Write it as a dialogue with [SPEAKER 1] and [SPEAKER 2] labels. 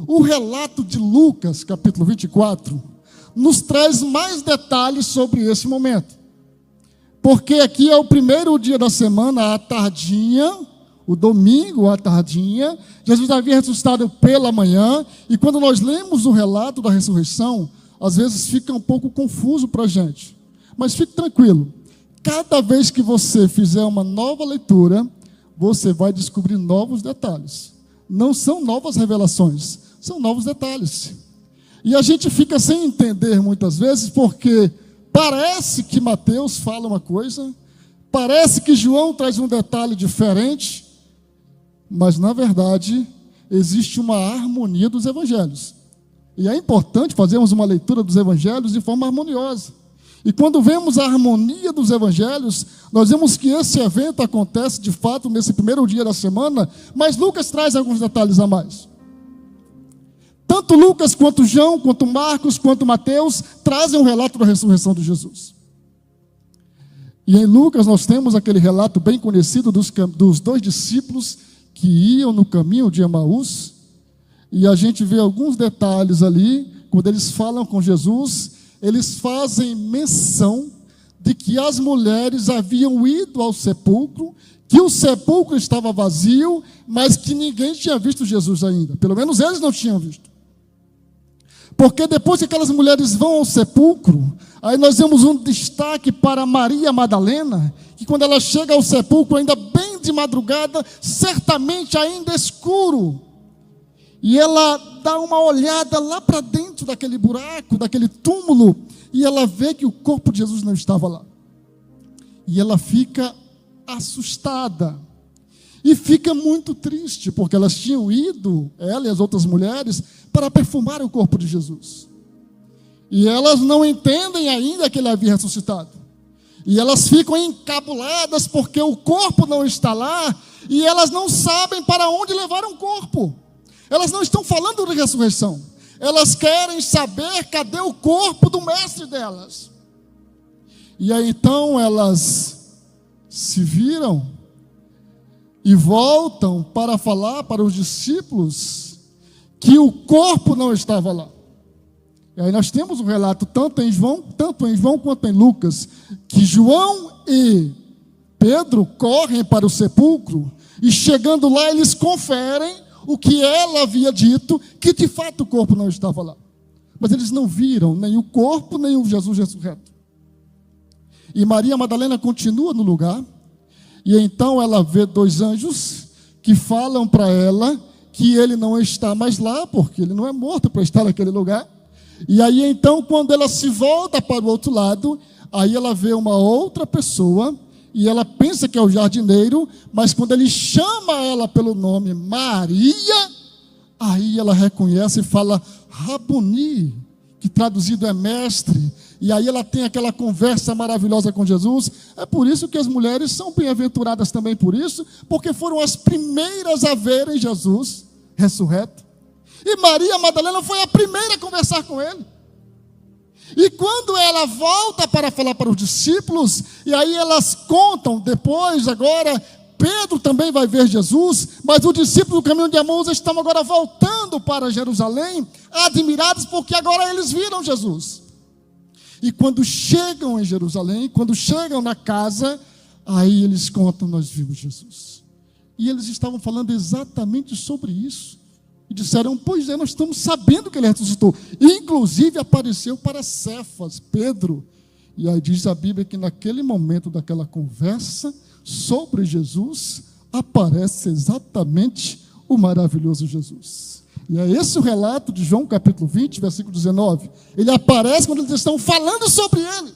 [SPEAKER 1] O relato de Lucas, capítulo 24, nos traz mais detalhes sobre esse momento. Porque aqui é o primeiro dia da semana, à tardinha, o domingo à tardinha, Jesus havia ressuscitado pela manhã, e quando nós lemos o relato da ressurreição, às vezes fica um pouco confuso para a gente. Mas fique tranquilo, cada vez que você fizer uma nova leitura, você vai descobrir novos detalhes. Não são novas revelações, são novos detalhes. E a gente fica sem entender muitas vezes, porque parece que Mateus fala uma coisa, parece que João traz um detalhe diferente, mas na verdade existe uma harmonia dos evangelhos. E é importante fazermos uma leitura dos evangelhos de forma harmoniosa. E quando vemos a harmonia dos evangelhos, nós vemos que esse evento acontece de fato nesse primeiro dia da semana, mas Lucas traz alguns detalhes a mais. Tanto Lucas, quanto João, quanto Marcos, quanto Mateus trazem um relato da ressurreição de Jesus. E em Lucas nós temos aquele relato bem conhecido dos dois discípulos que iam no caminho de Emaús, e a gente vê alguns detalhes ali, quando eles falam com Jesus, eles fazem menção de que as mulheres haviam ido ao sepulcro, que o sepulcro estava vazio, mas que ninguém tinha visto Jesus ainda, pelo menos eles não tinham visto. Porque depois que aquelas mulheres vão ao sepulcro, aí nós vemos um destaque para Maria Madalena, que quando ela chega ao sepulcro, ainda bem de madrugada, certamente ainda escuro, e ela dá uma olhada lá para dentro daquele buraco, daquele túmulo, e ela vê que o corpo de Jesus não estava lá. E ela fica assustada. E fica muito triste, porque elas tinham ido, ela e as outras mulheres, para perfumar o corpo de Jesus. E elas não entendem ainda que ele havia ressuscitado. E elas ficam encabuladas porque o corpo não está lá, e elas não sabem para onde levar o corpo. Elas não estão falando de ressurreição. Elas querem saber cadê o corpo do mestre delas. E aí então elas se viram e voltam para falar para os discípulos que o corpo não estava lá. E aí nós temos um relato tanto em João quanto em Lucas, que João e Pedro correm para o sepulcro, e chegando lá eles conferem o que ela havia dito, que de fato o corpo não estava lá. Mas eles não viram nem o corpo, nem o Jesus ressurreto. E Maria Madalena continua no lugar, e então ela vê dois anjos que falam para ela que ele não está mais lá, porque ele não é morto para estar naquele lugar. E aí então, quando ela se volta para o outro lado, aí ela vê uma outra pessoa, e ela pensa que é o jardineiro, mas quando ele chama ela pelo nome Maria, aí ela reconhece e fala Rabuni, que traduzido é mestre. E aí ela tem aquela conversa maravilhosa com Jesus. É por isso que as mulheres são bem-aventuradas também por isso, porque foram as primeiras a verem Jesus ressurreto. E Maria Madalena foi a primeira a conversar com ele. E quando ela volta para falar para os discípulos, e aí elas contam depois, agora, Pedro também vai ver Jesus, mas os discípulos do caminho de Emaús estão agora voltando para Jerusalém, admirados porque agora eles viram Jesus. E quando chegam em Jerusalém, quando chegam na casa, aí eles contam, nós vimos Jesus. E eles estavam falando exatamente sobre isso. E disseram, pois é, nós estamos sabendo que ele ressuscitou. Inclusive apareceu para Cefas, Pedro. E aí diz a Bíblia que naquele momento daquela conversa sobre Jesus, aparece exatamente o maravilhoso Jesus. E é esse o relato de João capítulo 20, versículo 19. Ele aparece quando eles estão falando sobre ele.